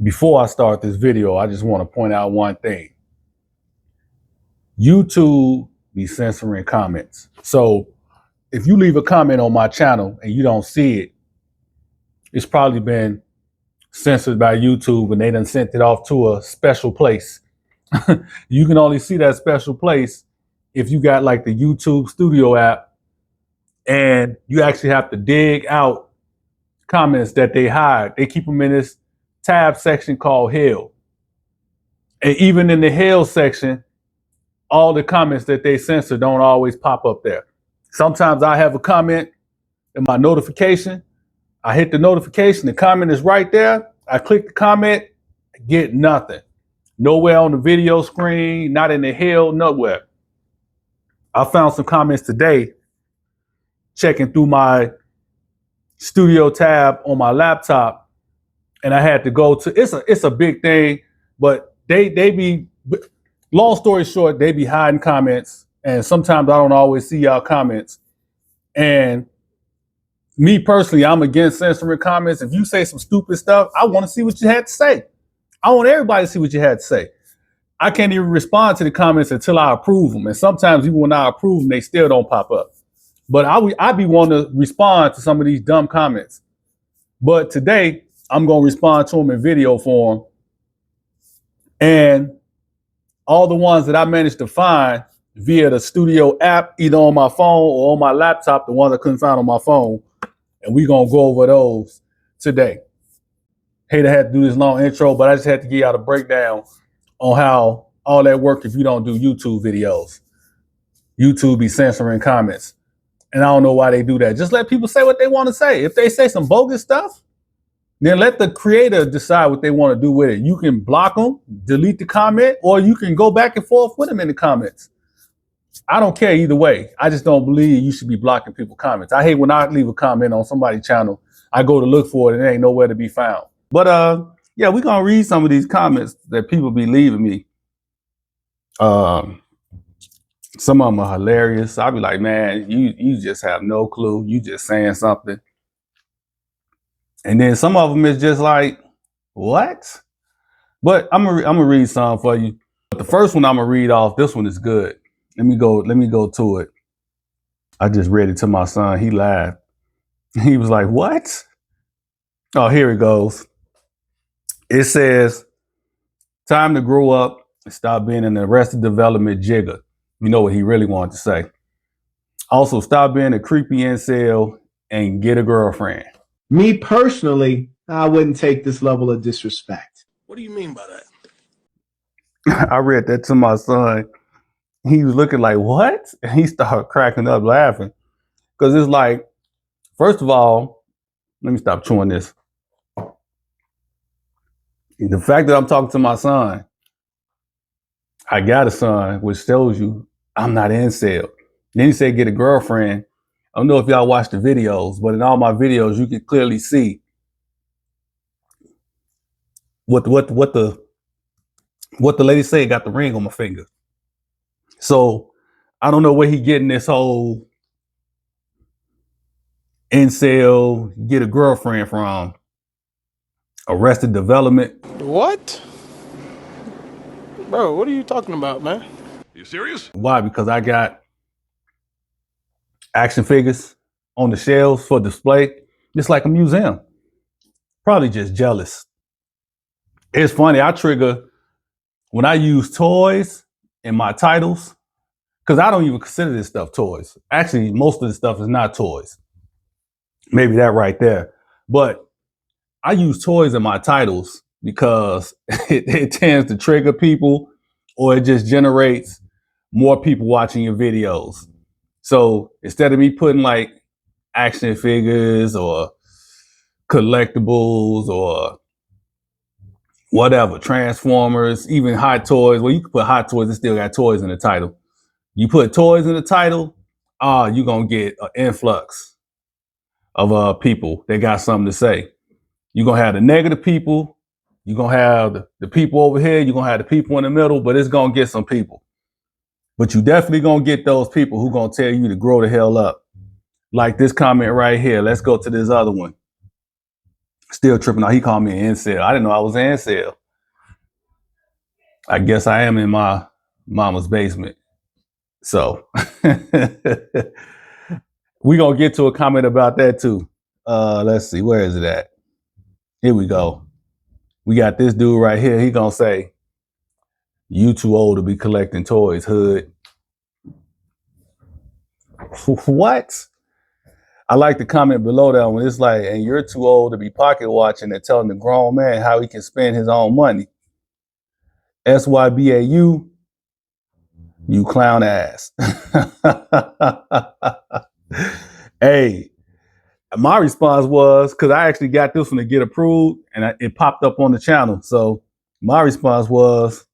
Before I start this video, I just want to point out one thing. YouTube be censoring comments. So if you leave a comment on my channel and you don't see it, it's probably been censored by YouTube and they done sent it off to a special place. You can only see that special place if you got like the YouTube Studio app, and you actually have to dig out comments that they hide. They keep them in this tab section called Hell. And even in the Hell section, all the comments that they censor don't always pop up there. Sometimes I have a comment in my notification. I hit the notification, the comment is right there. I click the comment, get nothing. Nowhere on the video screen, not in the Hell, nowhere. I found some comments today checking through my studio tab on my laptop, and I had to go to, it's a big thing, but they be, long story short, they be hiding comments, and sometimes I don't always see y'all comments. And me personally, I'm against censoring comments. If you say some stupid stuff, I want to see what you had to say. I want everybody to see what you had to say. I can't even respond to the comments until I approve them. And sometimes even when I approve them, they still don't pop up. But I be wanting to respond to some of these dumb comments. But today, I'm going to respond to them in video form. And all the ones that I managed to find via the studio app, either on my phone or on my laptop, the ones I couldn't find on my phone, and we're going to go over those today. Hate I had to do this long intro, but I just had to give y'all a breakdown on how all that works if you don't do YouTube videos. YouTube be censoring comments. And I don't know why they do that. Just let people say what they want to say. If they say some bogus stuff, then let the creator decide what they want to do with it. You can block them, delete the comment, or you can go back and forth with them in the comments. I don't care either way. I just don't believe you should be blocking people's comments. I hate when I leave a comment on somebody's channel, I go to look for it and it ain't nowhere to be found. But yeah, we're gonna read some of these comments that people be leaving me. Some of them are hilarious. I'll be like, man, you just have no clue. You just saying something. And then some of them is just like, what? But I'm gonna read some for you. But the first one I'm gonna read off, this one is good. Let me go to it. I just read it to my son. He laughed. He was like, what? Oh, here it goes. It says, time to grow up and stop being an Arrested Development jigger. You know what he really wanted to say. Also, stop being a creepy incel and get a girlfriend. Me personally, I wouldn't take this level of disrespect. What do you mean by that? I read that to my son. He was looking like, what? And he started cracking up laughing. Because it's like, first of all, let me stop chewing this. The fact that I'm talking to my son, I got a son, which shows you I'm not an incel. Then he said, get a girlfriend. I don't know if y'all watch the videos, but in all my videos, you can clearly see what the lady said, got the ring on my finger. So I don't know where he getting this whole incel, get a girlfriend from. Arrested Development. What? Bro, what are you talking about, man? You serious? Why? Because I got action figures on the shelves for display, just like a museum. Probably just jealous. It's funny, I trigger when I use toys in my titles, because I don't even consider this stuff toys. Actually, most of the stuff is not toys. Maybe that right there. But I use toys in my titles because it tends to trigger people, or it just generates more people watching your videos. So instead of me putting like action figures or collectibles or whatever, Transformers, even Hot Toys. Well, you can put Hot Toys, it still got toys in the title. You put toys in the title, you're going to get an influx of people that got something to say. You're going to have the negative people. You're going to have the people over here. You're going to have the people in the middle, but it's going to get some people. But you definitely going to get those people who going to tell you to grow the hell up. Like this comment right here. Let's go to this other one. Still tripping out. He called me an incel. I didn't know I was an incel. I guess I am in my mama's basement. So we gonna get to a comment about that too. Let's see, where is it at? Here we go. We got this dude right here. He gonna say, "You too old to be collecting toys, hood." What? I like the comment below that one. It's like, "And you're too old to be pocket watching and telling the grown man how he can spend his own money." SYBAU, you clown ass. Hey, my response was, because I actually got this one to get approved and it popped up on the channel. So my response was,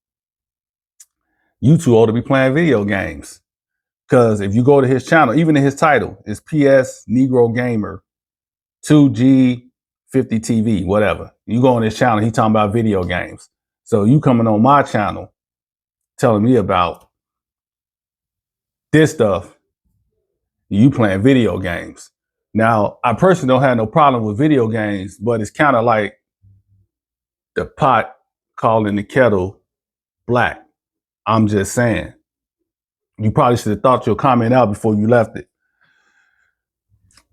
you too old to be playing video games. Because if you go to his channel, even in his title, it's PS Negro Gamer 2G 50 TV, whatever. You go on his channel, he talking about video games. So you coming on my channel telling me about this stuff, you playing video games. Now, I personally don't have no problem with video games, but it's kind of like the pot calling the kettle black. I'm just saying. You probably should have thought your comment out before you left it.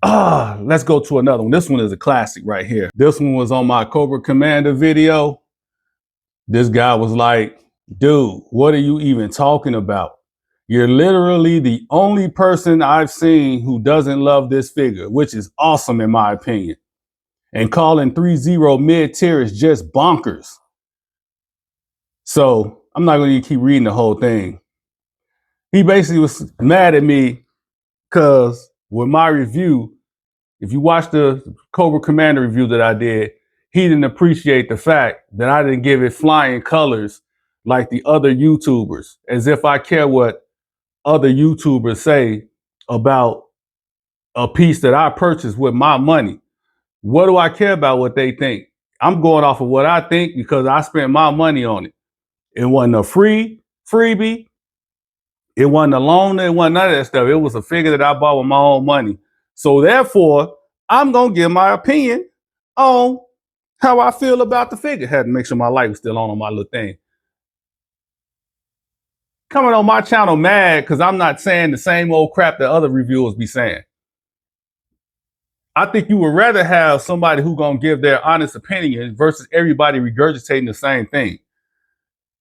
Let's go to another one. This one is a classic right here. This one was on my Cobra Commander video. This guy was like, dude, what are you even talking about? You're literally the only person I've seen who doesn't love this figure, which is awesome in my opinion. And calling 3-0 mid-tier is just bonkers. So I'm not going to keep reading the whole thing. He basically was mad at me because with my review, if you watch the Cobra Commander review that I did, he didn't appreciate the fact that I didn't give it flying colors like the other YouTubers, as if I care what other YouTubers say about a piece that I purchased with my money. What do I care about what they think? I'm going off of what I think because I spent my money on it. It wasn't a freebie. It wasn't a loan. It wasn't none of that stuff. It was a figure that I bought with my own money. So therefore, I'm going to give my opinion on how I feel about the figure. Had to make sure my light was still on my little thing. Coming on my channel mad because I'm not saying the same old crap that other reviewers be saying. I think you would rather have somebody who's going to give their honest opinion versus everybody regurgitating the same thing.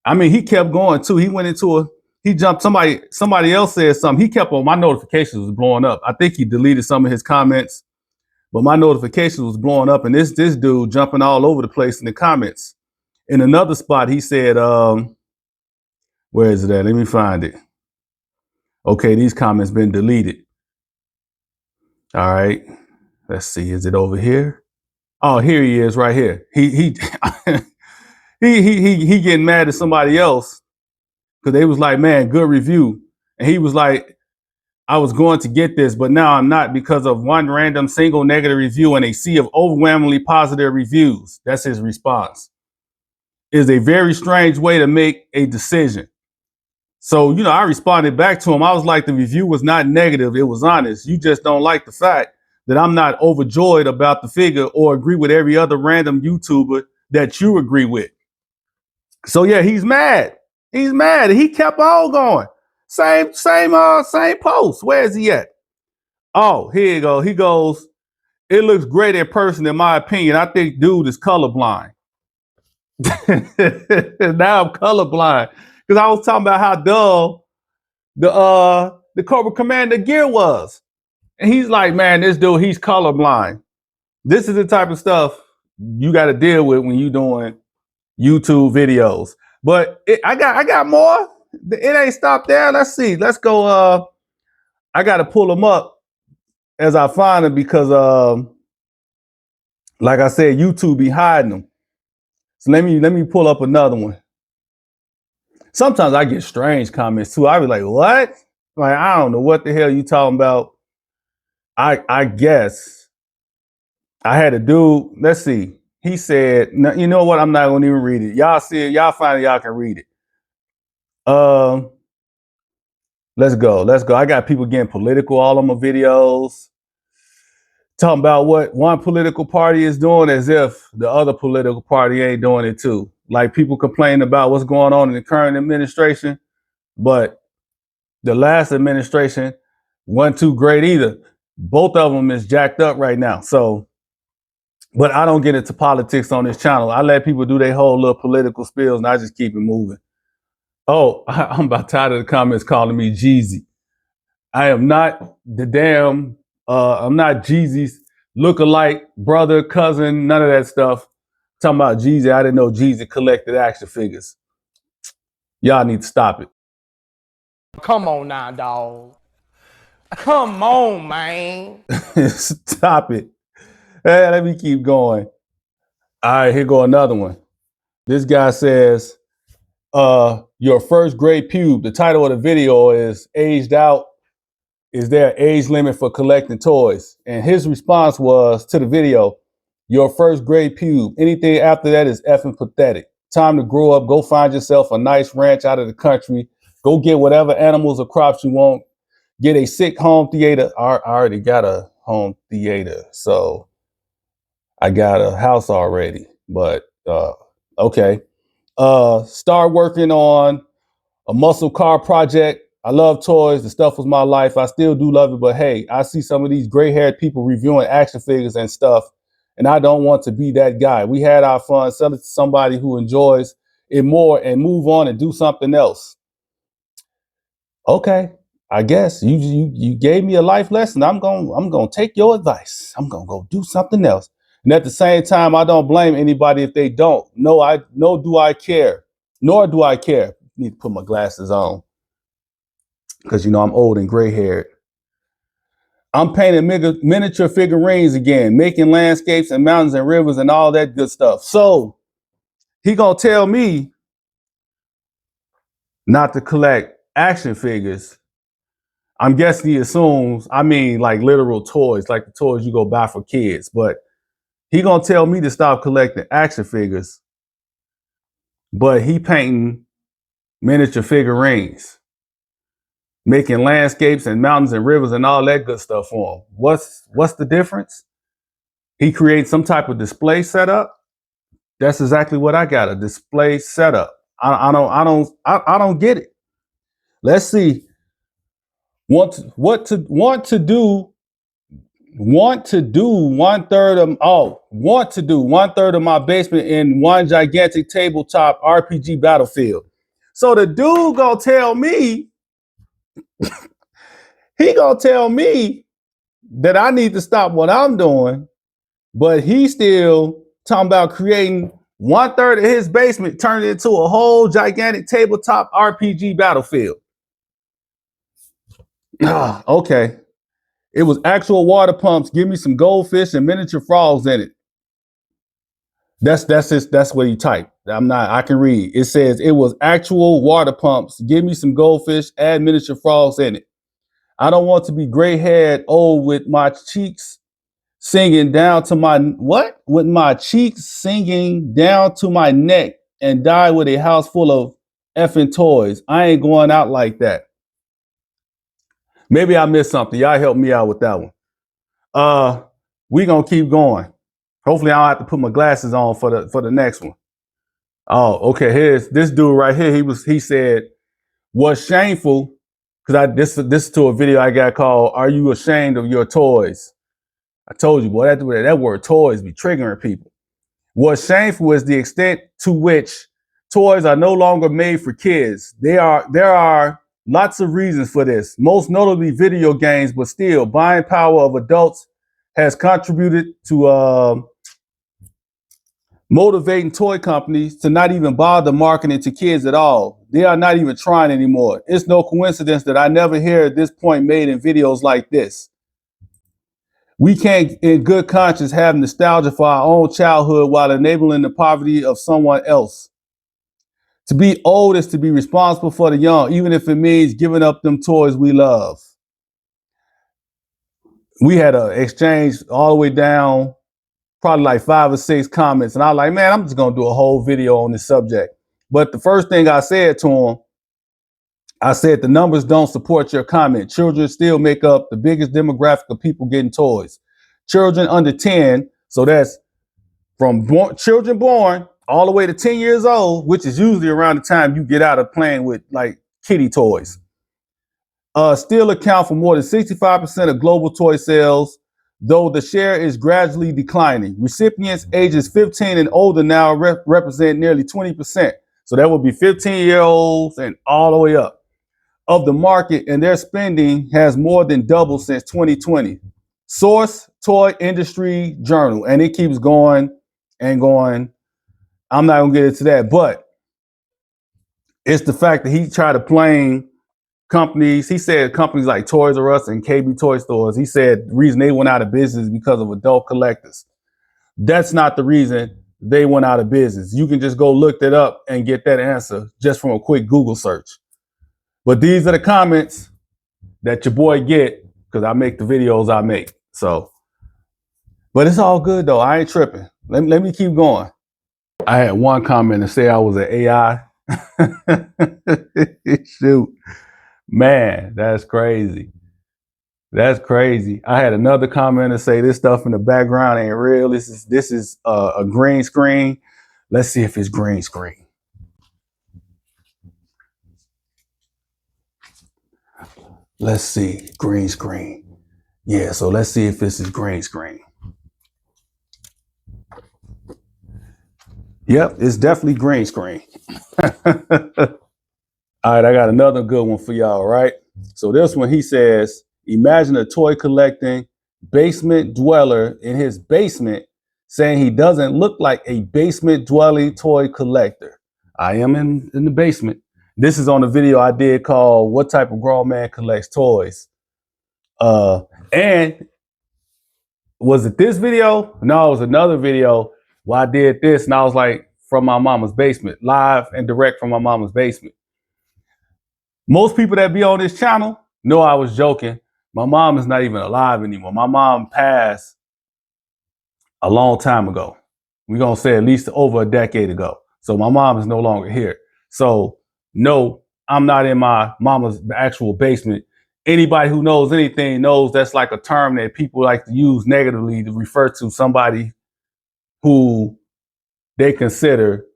I mean, he kept going too. He went into he jumped, somebody else said something. He kept on, my notifications was blowing up. I think he deleted some of his comments, but my notifications was blowing up. And this dude jumping all over the place in the comments. In another spot, he said, where is it at? Let me find it. Okay, these comments been deleted. All right. Let's see. Is it over here? Oh, here he is right here. He getting mad at somebody else because they was like, man, good review. And he was like, I was going to get this, but now I'm not because of one random single negative review and a sea of overwhelmingly positive reviews. That's his response. Is a very strange way to make a decision. So, I responded back to him. I was like, the review was not negative. It was honest. You just don't like the fact that I'm not overjoyed about the figure or agree with every other random YouTuber that you agree with. So yeah, he's mad. He's mad. He kept on going. Same post. Where is he at? Oh, here you go. He goes, it looks great in person, in my opinion. I think dude is colorblind. Now I'm colorblind. Because I was talking about how dull the Cobra Commander gear was. And he's like, man, this dude, he's colorblind. This is the type of stuff you got to deal with when you're doing YouTube videos. But I got more. It ain't stopped there. Let's see. Let's go. I got to pull them up as I find them because, like I said, YouTube be hiding them. So let me pull up another one. Sometimes I get strange comments too. I be like, what? Like, I don't know what the hell you talking about. I guess I had a dude. Let's see. He said, no, you know what? I'm not going to even read it. Y'all see it. Y'all find it. Y'all can read it. Let's go. I got people getting political all on my videos. Talking about what one political party is doing as if the other political party ain't doing it too. Like people complain about what's going on in the current administration, but the last administration wasn't too great either. Both of them is jacked up right now. So, but I don't get into politics on this channel. I let people do their whole little political spills and I just keep it moving. Oh, I'm about tired of the comments calling me Jeezy. I am not the damn, I'm not Jeezy's look-alike brother, cousin, none of that stuff. Talking about Jeezy, I didn't know Jeezy collected action figures. Y'all need to stop it. Come on now, dog. Come on, man. Stop it. Hey, let me keep going. All right, here go another one. This guy says, your first grade pube. The title of the video is Aged Out. Is there an age limit for collecting toys? And his response was to the video, your first grade pube. Anything after that is effing pathetic. Time to grow up. Go find yourself a nice ranch out of the country. Go get whatever animals or crops you want. Get a sick home theater. I already got a home theater, so I got a house already. But okay. Start working on a muscle car project. I love toys. The stuff was my life. I still do love it. But hey, I see some of these gray-haired people reviewing action figures and stuff, and I don't want to be that guy. We had our fun. Sell it to somebody who enjoys it more and move on and do something else. Okay, I guess you gave me a life lesson. I'm gonna take your advice. I'm gonna go do something else. And at the same time, I don't blame anybody if they don't. Nor do I care. Need to put my glasses on because I'm old and gray-haired. I'm painting miniature figurines again, making landscapes and mountains and rivers and all that good stuff. So he gonna tell me not to collect action figures. I'm guessing he assumes I mean like literal toys, like the toys you go buy for kids. But he gonna tell me to stop collecting action figures, but he painting miniature figurines, making landscapes and mountains and rivers and all that good stuff for him. What's the difference? He creates some type of display setup. That's exactly what I got, a display setup. I don't get it. Let's see. Want to do one third of my basement in one gigantic tabletop RPG battlefield. So the dude gonna tell me, he gonna tell me that I need to stop what I'm doing, but he still talking about creating 1/3 of his basement, turning it into a whole gigantic tabletop RPG battlefield. Okay. It was actual water pumps. Give me some goldfish and miniature frogs in it. That's what he typed. I can read. It says it was actual water pumps. Give me some goldfish, add miniature frogs in it. I don't want to be gray-haired old with my cheeks singing down to my With my cheeks singing down to my neck and die with a house full of effing toys. I ain't going out like that. Maybe I missed something. Y'all help me out with that one. We gonna keep going. Hopefully I don't have to put my glasses on for the next one. Oh, okay. Here's this dude right here. He said, "What's shameful?" Because this is to a video I got called "Are You Ashamed of Your Toys?" I told you, boy, that word toys be triggering people. What's shameful is the extent to which toys are no longer made for kids. There are lots of reasons for this, most notably video games, but still, buying power of adults has contributed to motivating toy companies to not even bother marketing to kids at all. They are not even trying anymore. It's no coincidence that I never hear this point made in videos like this. We can't, in good conscience, have nostalgia for our own childhood while enabling the poverty of someone else. To be old is to be responsible for the young, even if it means giving up them toys we love. We had an exchange all the way down, probably like 5 or 6 comments. And I was like, man, I'm just going to do a whole video on this subject. But the first thing I said to him, I said, the numbers don't support your comment. Children still make up the biggest demographic of people getting toys. children under 10. So that's from children born all the way to 10 years old, which is usually around the time you get out of playing with like kitty toys. Still account for more than 65% of global toy sales, though the share is gradually declining. Recipients ages 15 and older now represent nearly 20%. So that would be 15-year-olds and all the way up of the market, and their spending has more than doubled since 2020. Source, Toy Industry Journal, and it keeps going and going. I'm not gonna get into that, but it's the fact that he tried to blame companies. He said companies like Toys R Us and KB Toy Stores. He said the reason they went out of business is because of adult collectors. That's not the reason they went out of business. You can just go look that up and get that answer just from a quick Google search. But these are the comments that your boy get because I make the videos I make. So, but it's all good though. I ain't tripping. Let me keep going. I had one comment to say I was an AI. Shoot. Man, that's crazy. That's crazy. I had another comment to say this stuff in the background ain't real. This is a green screen. Let's see if it's green screen. Let's see, green screen. Yeah, so let's see if this is green screen. Yep, it's definitely green screen. All right, I got another good one for y'all, right? So this one, he says, imagine a toy collecting basement dweller in his basement saying he doesn't look like a basement dwelling toy collector. I am in the basement. This is on a video I did called What Type of Grown Man Collects Toys? And was it this video? No, it was another video where I did this and I was like, from my mama's basement, live and direct from my mama's basement. Most people that be on this channel know I was joking. My mom is not even alive anymore. My mom passed a long time ago. We're going to say at least over a decade ago. So my mom is no longer here. So no, I'm not in my mama's actual basement. Anybody who knows anything knows that's like a term that people like to use negatively to refer to somebody who they consider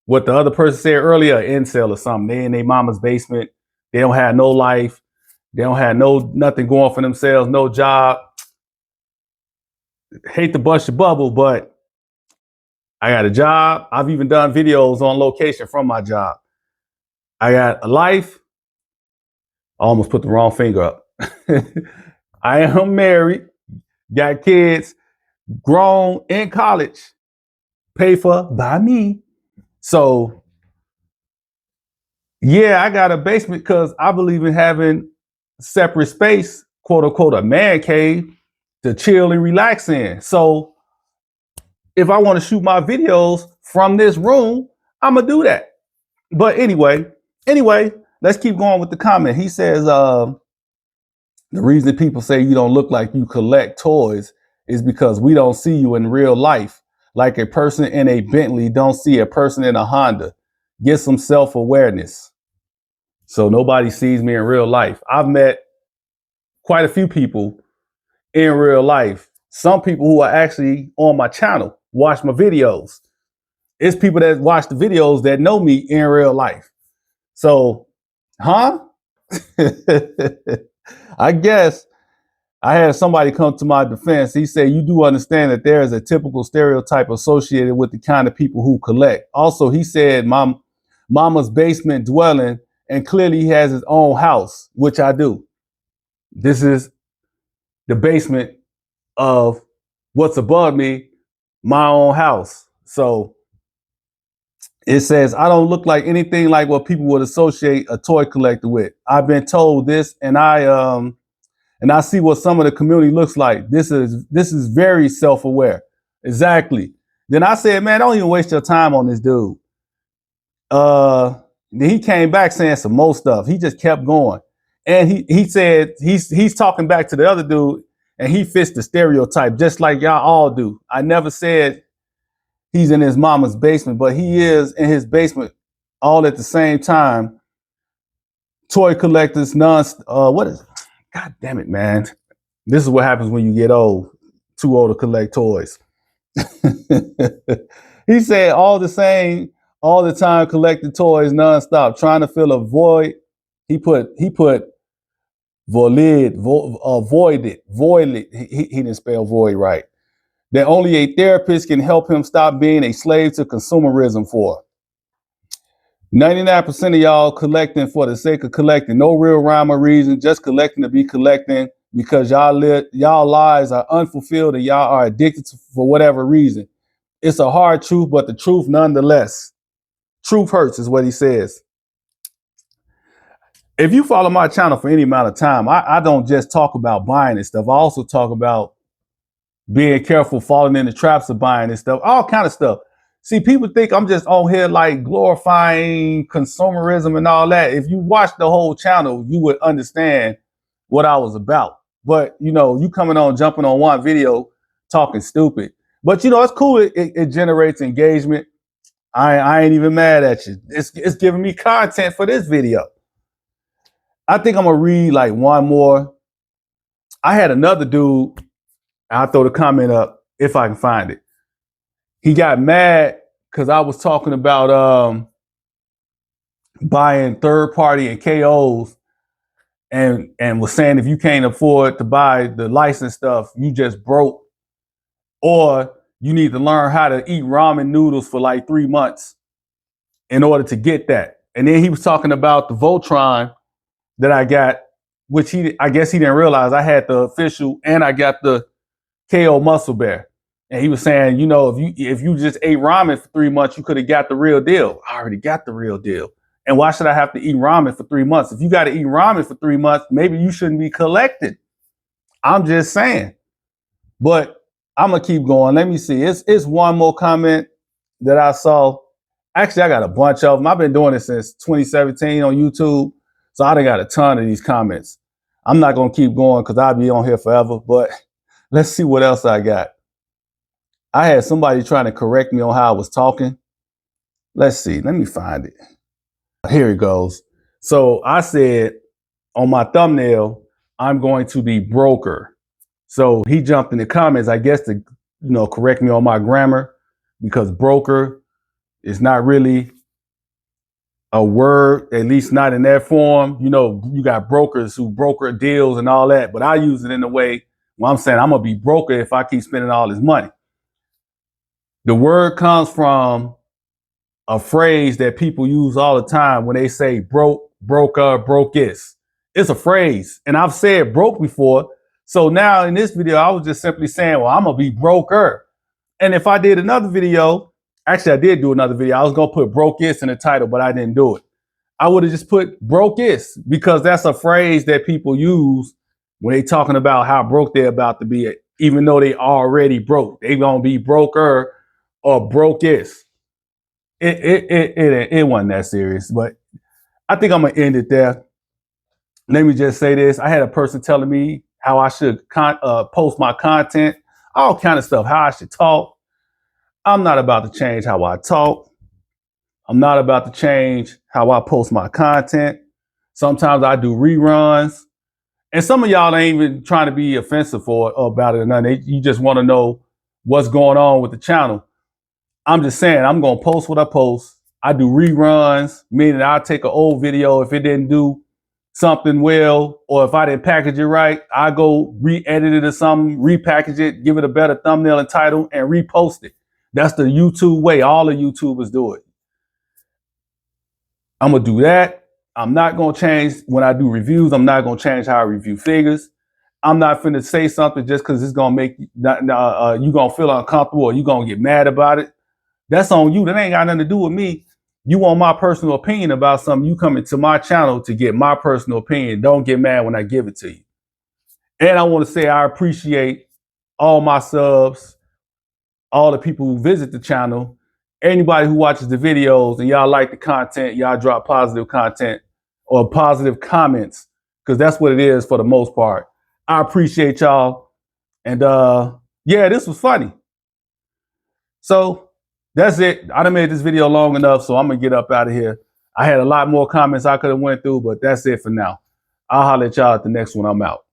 what the other person said earlier, an incel or something. They in their mama's basement. They don't have no life. They don't have nothing going for themselves, no job. Hate to bust your bubble, but I got a job. I've even done videos on location from my job. I got a life. I almost put the wrong finger up. I am married, got kids, grown, in college, paid for by me. So, yeah, I got a basement because I believe in having separate space, quote unquote, a man cave to chill and relax in. So if I want to shoot my videos from this room, I'm going to do that. But anyway, let's keep going with the comment. He says, the reason people say you don't look like you collect toys is because we don't see you in real life. Like a person in a Bentley don't see a person in a Honda. Get some self-awareness. So nobody sees me in real life. I've met quite a few people in real life. Some people who are actually on my channel, watch my videos. It's people that watch the videos that know me in real life. So, I guess I had somebody come to my defense. He said, you do understand that there is a typical stereotype associated with the kind of people who collect. Also, he said, mama's basement dwelling, and clearly he has his own house, which I do. This is the basement of what's above me, my own house. So it says, I don't look like anything like what people would associate a toy collector with. I've been told this, and I see what some of the community looks like. This is very self-aware. Exactly. Then I said, man, don't even waste your time on this dude. Then he came back saying some more stuff. He just kept going. And he said he's talking back to the other dude, and he fits the stereotype just like y'all all do. I never said he's in his mama's basement, but he is in his basement all at the same time. Toy collectors, what is it? God damn it, man. This is what happens when you get old. Too old to collect toys. He said all the same, all the time collecting toys nonstop, trying to fill a void. He put voided. He didn't spell void right. That only a therapist can help him stop being a slave to consumerism for. 99% of y'all collecting for the sake of collecting, no real rhyme or reason, just collecting to be collecting because y'all lives are unfulfilled and y'all are addicted to, for whatever reason. It's a hard truth, but the truth nonetheless. Truth hurts is what he says. If you follow my channel for any amount of time, I don't just talk about buying and stuff. I also talk about being careful, falling in the traps of buying and stuff, all kind of stuff. See, people think I'm just on here like glorifying consumerism and all that. If you watch the whole channel, you would understand what I was about. But, you know, you coming on, jumping on one video, talking stupid. But, you know, it's cool. It generates engagement. I ain't even mad at you. It's giving me content for this video. I think I'm going to read like one more. I had another dude. I'll throw the comment up if I can find it. He got mad because I was talking about buying third-party and KOs and was saying if you can't afford to buy the licensed stuff, you just broke. Or you need to learn how to eat ramen noodles for like 3 months in order to get that. And then he was talking about the Voltron that I got, which I guess he didn't realize I had the official and I got the KO Muscle Bear. And he was saying, you know, if you just ate ramen for 3 months, you could have got the real deal. I already got the real deal. And why should I have to eat ramen for 3 months? If you got to eat ramen for 3 months, maybe you shouldn't be collecting. I'm just saying. But I'm going to keep going. Let me see. It's one more comment that I saw. Actually, I got a bunch of them. I've been doing it since 2017 on YouTube. So I done got a ton of these comments. I'm not going to keep going because I'll be on here forever. But let's see what else I got. I had somebody trying to correct me on how I was talking. Let's see. Let me find it. Here it goes. So I said on my thumbnail, I'm going to be broker. So he jumped in the comments, I guess, to correct me on my grammar, because broker is not really a word, at least not in that form. You know, you got brokers who broker deals and all that, but I use it in a way where I'm saying I'm gonna be broker if I keep spending all this money. The word comes from a phrase that people use all the time when they say broke, broker, brokest. It's a phrase, and I've said broke before. So now in this video, I was just simply saying, well, I'm gonna be broker. And if I did another video, actually I did do another video, I was gonna put brokest in the title, but I didn't do it. I would have just put brokest because that's a phrase that people use when they talking about how broke they're about to be, even though they already broke. They gonna be broker or brokest. It wasn't that serious, but I think I'm gonna end it there. Let me just say this. I had a person telling me how I should post my content, all kind of stuff, how I should talk. I'm not about to change how I talk. I'm not about to change how I post my content. Sometimes I do reruns. And some of y'all ain't even trying to be offensive or about it or nothing. You just want to know what's going on with the channel. I'm just saying, I'm going to post what I post. I do reruns, meaning I'll take an old video if it didn't do something well, or if I didn't package it right, I go re-edit it or something, repackage it, give it a better thumbnail and title, and repost it. That's the YouTube way. All the YouTubers do it. I'm going to do that. I'm not going to change when I do reviews. I'm not going to change how I review figures. I'm not finna say something just because it's going to make you going to feel uncomfortable or you going to get mad about it. That's on you. That ain't got nothing to do with me. You want my personal opinion about something, you come into my channel to get my personal opinion. Don't get mad when I give it to you. And I want to say I appreciate all my subs, all the people who visit the channel, anybody who watches the videos and y'all like the content, y'all drop positive content or positive comments, because that's what it is for the most part. I appreciate y'all. And yeah, this was funny. So that's it. I done made this video long enough, so I'm gonna get up out of here. I had a lot more comments I could have went through, but that's it for now. I'll holler at y'all at the next one. I'm out.